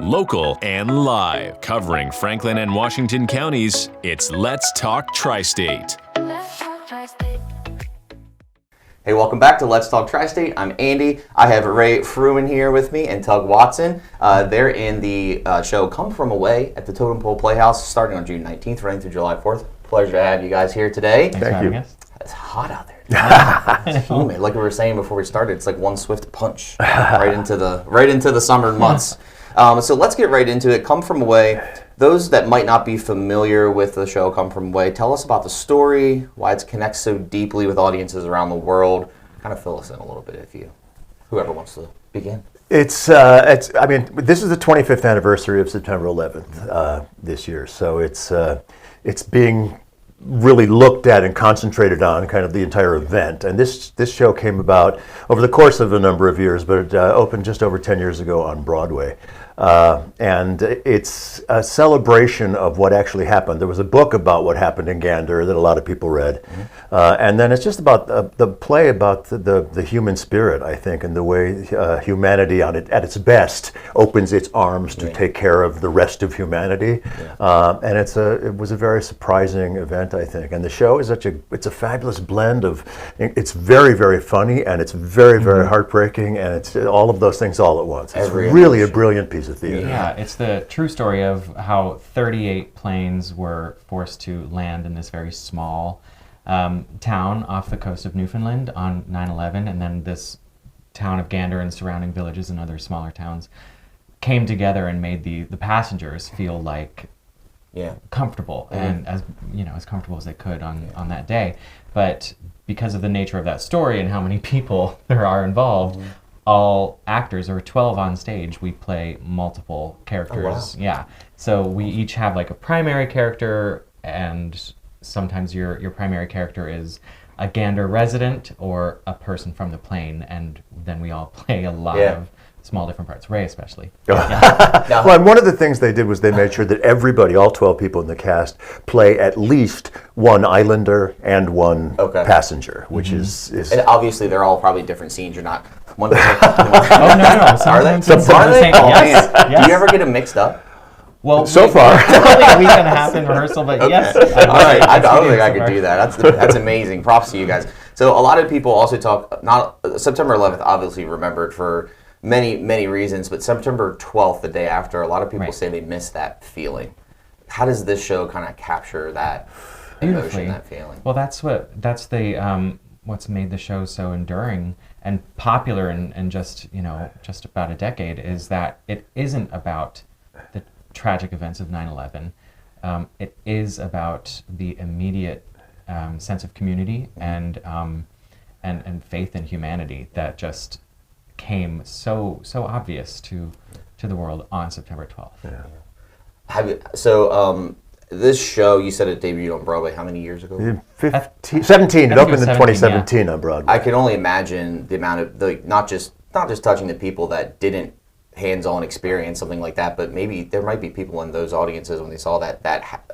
Local and live. Covering Franklin and Washington counties, it's Let's Talk TriState. Hey, welcome back to Let's Talk TriState. I'm Andy. I have Frewen here with me and Tug Watson. They're in the show Come From Away at the Totem Playhouse starting on June 19th, running through July 4th. Pleasure to have you guys here today. Thank you. It's hot out there. It's humid. Like we were saying before we started, it's like one swift punch right into the summer months. So let's get right into it. Come From Away. Those that might not be familiar with the show Come From Away, tell us about the story, why it connects so deeply with audiences around the world. Kind of fill us in a little bit, whoever wants to begin. This is the 25th anniversary of September 11th this year, so it's being really looked at and concentrated on kind of the entire event. And this show came about over the course of a number of years, but it opened just over 10 years ago on Broadway. And it's a celebration of what actually happened. There was a book about what happened in Gander that a lot of people read. And then it's just about the play about the human spirit, I think, and the way humanity at its best opens its arms to take care of the rest of humanity. And it was a very surprising event, I think. And the show is it's a fabulous blend of, it's very, very funny, and it's very, very heartbreaking, and it's all of those things all at once. It's really a brilliant piece of theater. Yeah, it's the true story of how 38 planes were forced to land in this very small town off the coast of Newfoundland on 9/11, and then this town of Gander and surrounding villages and other smaller towns came together and made the passengers feel like comfortable and as comfortable as they could on that day. But because of the nature of that story and how many people there are involved, all actors, or 12 on stage, we play multiple characters. Oh, wow. So we each have like a primary character, and sometimes your primary character is a Gander resident or a person from the plane, and then we all play a lot of small different parts. Ray especially. Well, and one of the things they did was they made sure that everybody, all 12 people in the cast, play at least one Islander and one passenger, which is... And obviously they're all probably different scenes. You're not... One no. Are they? Are they? Yes. Do you ever get them mixed up? Well, so far. It's only a week and a half in rehearsal, but yes. All right, I don't think I could do that. That's amazing. Props to you guys. So a lot of people also talk, September 11th obviously remembered for many, many reasons, but September 12th, the day after, a lot of people say they miss that feeling. How does this show kind of capture that emotion, that feeling? Well, that's what's made the show so enduring and popular and just about a decade, is that it isn't about the tragic events of 9/11. It is about the immediate sense of community and faith in humanity that just came so obvious to the world on September 12th. This show, you said it debuted on Broadway how many years ago? 17. It opened in 2017 on Broadway. I can only imagine the amount of, not just touching the people that didn't hands-on experience something like that, but maybe there might be people in those audiences when they saw that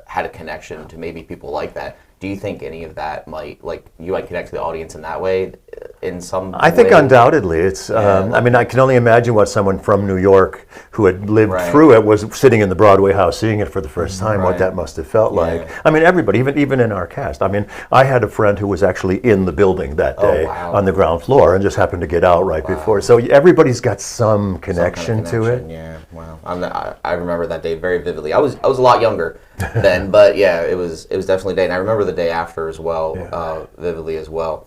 had a connection to maybe people like that. Do you think any of that might connect to the audience in that way, in some I think undoubtedly. It's, I can only imagine what someone from New York who had lived through it was sitting in the Broadway house seeing it for the first time, what that must have felt like. I mean, everybody, even in our cast. I mean, I had a friend who was actually in the building that day on the ground floor and just happened to get out right before. So everybody's got some connection to it. Yeah, wow. I remember that day very vividly. I was a lot younger then, but yeah, it was definitely a day. And I remember the day after as well, vividly as well.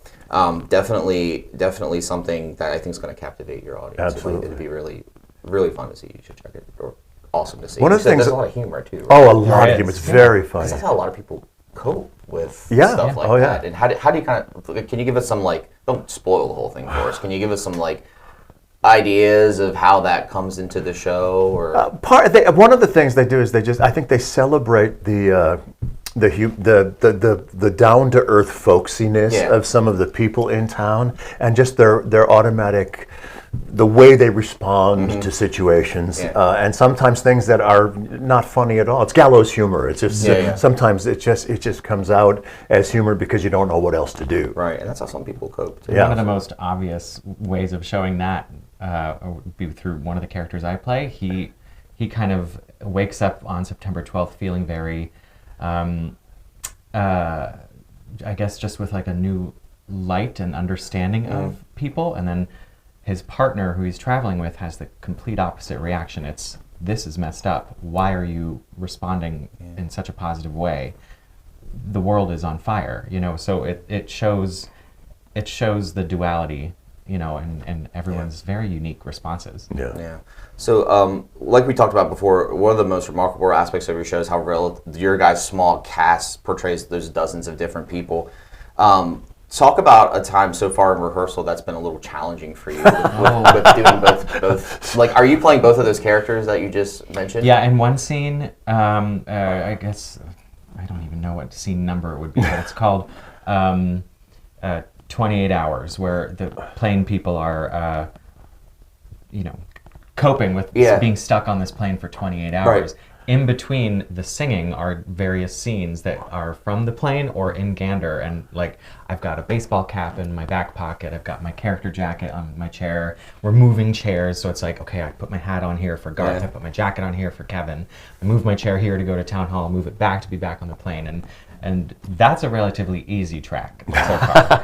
Definitely something that I think is going to captivate your audience. Absolutely. It'd be really, really fun to see. You should check it. Or awesome to see. One of the things, there's a lot of humor too. Right? Oh, a lot of humor. It's very funny. That's how a lot of people cope with stuff like that. And how do you kind of? Can you give us some don't spoil the whole thing for us. Can you give us some ideas of how that comes into the show? Or one of the things they do is I think they celebrate the down to earth folksiness of some of the people in town, and just their automatic, the way they respond to situations, and sometimes things that are not funny at all. It's gallows humor. It's just sometimes it just comes out as humor because you don't know what else to do. Right, and that's how some people cope too. One of the most obvious ways of showing that would be through one of the characters I play. he kind of wakes up on September 12th feeling very, I guess, just with like a new light and understanding of people. And then his partner, who he's traveling with, has the complete opposite reaction. It's, this is messed up. Why are you responding in such a positive way? The world is on fire, you know. So it shows the duality, you know, and everyone's very unique responses. Yeah. So, like we talked about before, one of the most remarkable aspects of your show is how your guys' small cast portrays those dozens of different people. Talk about a time so far in rehearsal that's been a little challenging for you with doing both. Like, are you playing both of those characters that you just mentioned? Yeah, in one scene, I guess, I don't even know what scene number it would be, but it's called 28 Hours, where the plane people are, you know, coping with being stuck on this plane for 28 hours. Right. In between the singing are various scenes that are from the plane or in Gander, and like I've got a baseball cap in my back pocket, I've got my character jacket on my chair, we're moving chairs, so it's like, okay, I put my hat on here for Garth, I put my jacket on here for Kevin, I move my chair here to go to town hall, move it back to be back on the plane, and that's a relatively easy track so far.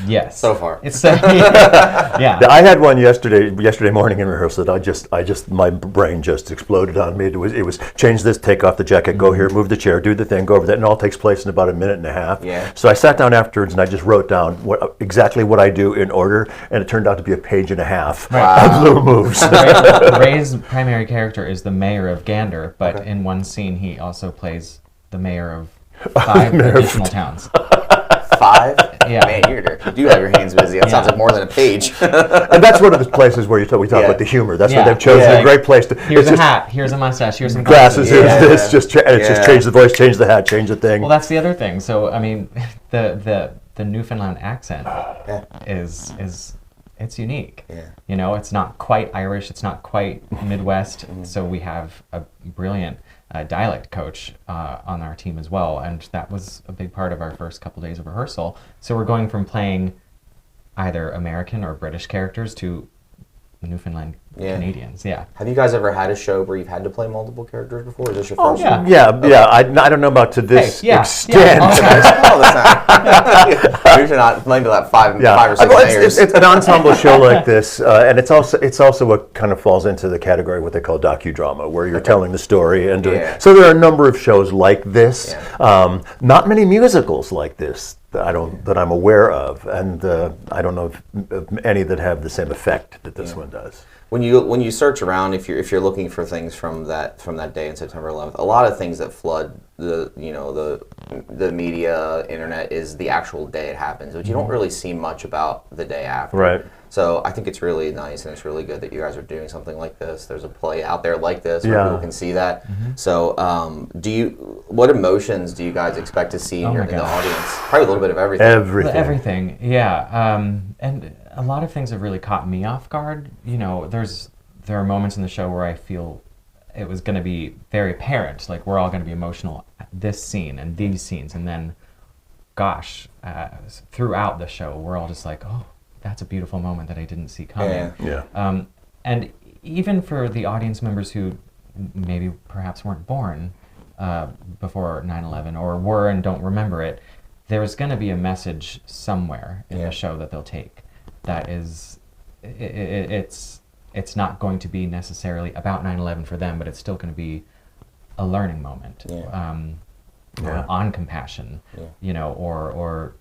Yes. So far. It's yeah. I had one yesterday morning in rehearsal that I just my brain just exploded on me. It was change this, take off the jacket, go here, move the chair, do the thing, go over that, and it all takes place in about a minute and a half. Yeah. So I sat down afterwards and I just wrote down exactly what I do in order, and it turned out to be a page and a half of little moves. Ray's primary character is the mayor of Gander, but in one scene he also plays the mayor of 5 additional towns. 5? Yeah. Man, you do have your hands busy. That sounds like more than a page. And that's one of the places where we talk about the humor. That's where they've chosen a great place to. Here's a hat. Here's a mustache. Here's some glasses. Here's this. Just change the voice, change the hat, change the thing. Well, that's the other thing. So I mean, the Newfoundland accent is it's unique. Yeah. You know, it's not quite Irish. It's not quite Midwest. So we have a brilliant dialect coach on our team as well, and that was a big part of our first couple days of rehearsal. So we're going from playing either American or British characters to Newfoundland Canadians. Yeah. Have you guys ever had a show where you've had to play multiple characters before? Is this your first one? one? Yeah. I don't know about to this extent. All the time. Usually not maybe like five or 6 layers. It's an ensemble show like this, and it's also what kind of falls into the category what they call docudrama, where you're telling the story and doing. So there are a number of shows like this. Not many musicals like this that I'm aware of, and I don't know of any that have the same effect that this one does. When you search around, if you're looking for things from that day in September 11th, a lot of things that flood the media, internet is the actual day it happens, but you don't really see much about the day after. Right. So I think it's really nice and it's really good that you guys are doing something like this. There's a play out there like this where people can see that. So what emotions do you guys expect to see in the audience? Probably a little bit of everything. Everything, yeah. And a lot of things have really caught me off guard. You know, there are moments in the show where I feel it was going to be very apparent, like we're all going to be emotional at this scene and these scenes, and then, gosh, throughout the show, we're all just like, oh, that's a beautiful moment that I didn't see coming. And even for the audience members who maybe perhaps weren't born before 9/11 or were and don't remember it, there's going to be a message somewhere in the show that they'll take. That is, it's not going to be necessarily about 9/11 for them, but it's still going to be a learning moment on compassion, you know, or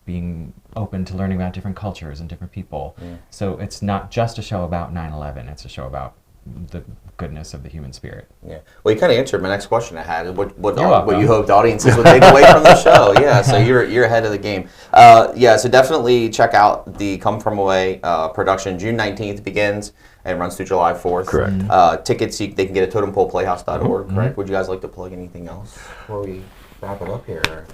being open to learning about different cultures and different people. So it's not just a show about 9/11, it's a show about the goodness of the human spirit. Yeah. Well, you kind of answered my next question I had. What you hoped audiences would take away from the show. Yeah, so you're ahead of the game. So definitely check out the Come From Away production. June 19th begins and runs through July 4th. Correct. Tickets, they can get at totempoleplayhouse.org, correct? Would you guys like to plug anything else before we wrap it up here?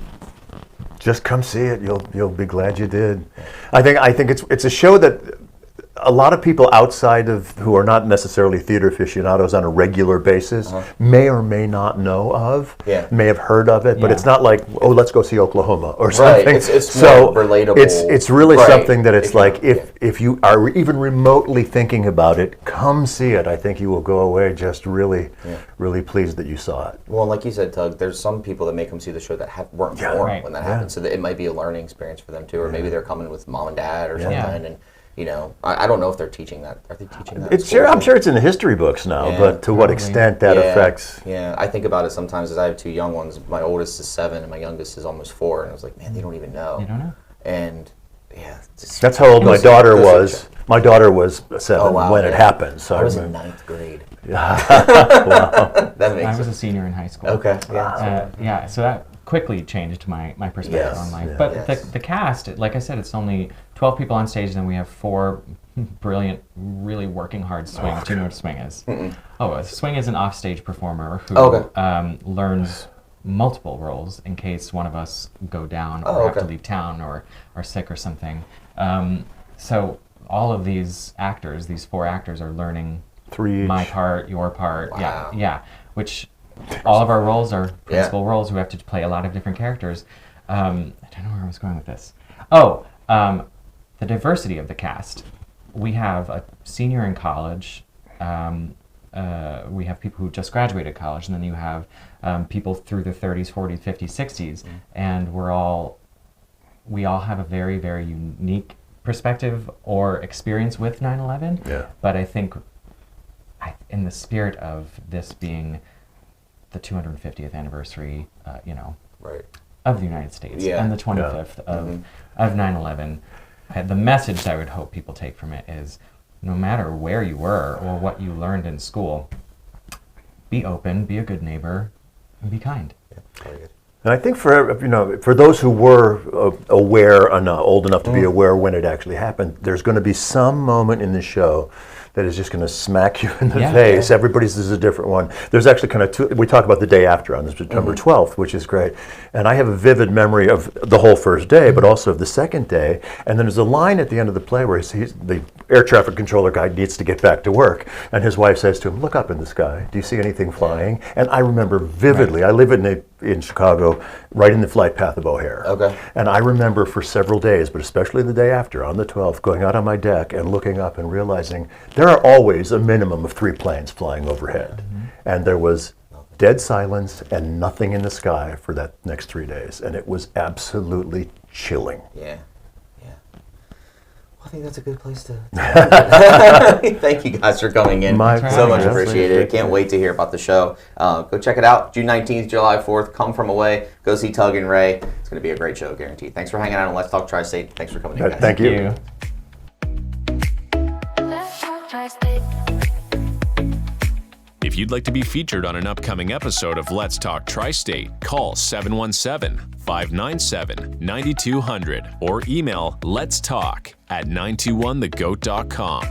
Just come see it. You'll be glad you did. I think it's a show that a lot of people outside of who are not necessarily theater aficionados on a regular basis may or may not know of, may have heard of it, but it's not like, oh, let's go see Oklahoma or something. Right, it's so more relatable. It's really something that it's like, if you are even remotely thinking about it, come see it. I think you will go away just really, really pleased that you saw it. Well, like you said, Tug, there's some people that may come see the show that weren't born when that happened, so that it might be a learning experience for them too, or maybe they're coming with mom and dad or something, and you know, I don't know if they're teaching that. Are they teaching that? I'm sure it's in the history books now, but to what extent that affects? Yeah, I think about it sometimes as I have two young ones. My oldest is 7 and my youngest is almost 4, and I was like, man, they don't even know. They don't know. And that's how old my daughter was. My daughter was 7 when it happened. So I was in 9th grade. Wow. That makes I was sense. a senior in high school. Okay. So that quickly changed my perspective on life. But the cast, like I said, it's only 12 people on stage, and then we have 4 brilliant, really working hard swings. Do you know what a swing is? A swing is an offstage performer who learns multiple roles in case one of us go down or have to leave town or are sick or something. So all of these actors, these 4 actors, are learning 3 each. My part, your part, which all of our roles are principal roles who have to play a lot of different characters. I don't know where I was going with this. The diversity of the cast. We have a senior in college. We have people who just graduated college, and then you have people through their 30s, 40s, 50s, 60s, and we all have a very, very unique perspective or experience with 9/11. Yeah. But I think, in the spirit of this being the 250th anniversary, of the United States and the 25th of 9/11, the message I would hope people take from it is, no matter where you were or what you learned in school, be open, be a good neighbor, and be kind. Yeah, very good. And I think for those who were aware and old enough to be aware when it actually happened, there's going to be some moment in the show that is just going to smack you in the face. Everybody's is a different one. There's actually kind of 2, we talk about the day after on September 12th, which is great. And I have a vivid memory of the whole first day, but also of the second day. And then there's a line at the end of the play where the air traffic controller guy needs to get back to work. And his wife says to him, look up in the sky. Do you see anything flying? And I remember vividly, I live in Chicago, right in the flight path of O'Hare. Okay. And I remember for several days, but especially the day after, on the 12th, going out on my deck and looking up and realizing there are always a minimum of 3 planes flying overhead. And there was dead silence and nothing in the sky for that next 3 days. And it was absolutely chilling. Yeah. I think that's a good place to thank you guys for coming in. So much appreciated. I can't wait to hear about the show. Go check it out. June 19th, July 4th. Come from away. Go see Tug and Ray. It's going to be a great show, guaranteed. Thanks for hanging out on Let's Talk TriState. Thanks for coming in, guys. Thank you. If you'd like to be featured on an upcoming episode of Let's Talk TriState, call 717-597-9200 or email letstalk@921thegoat.com.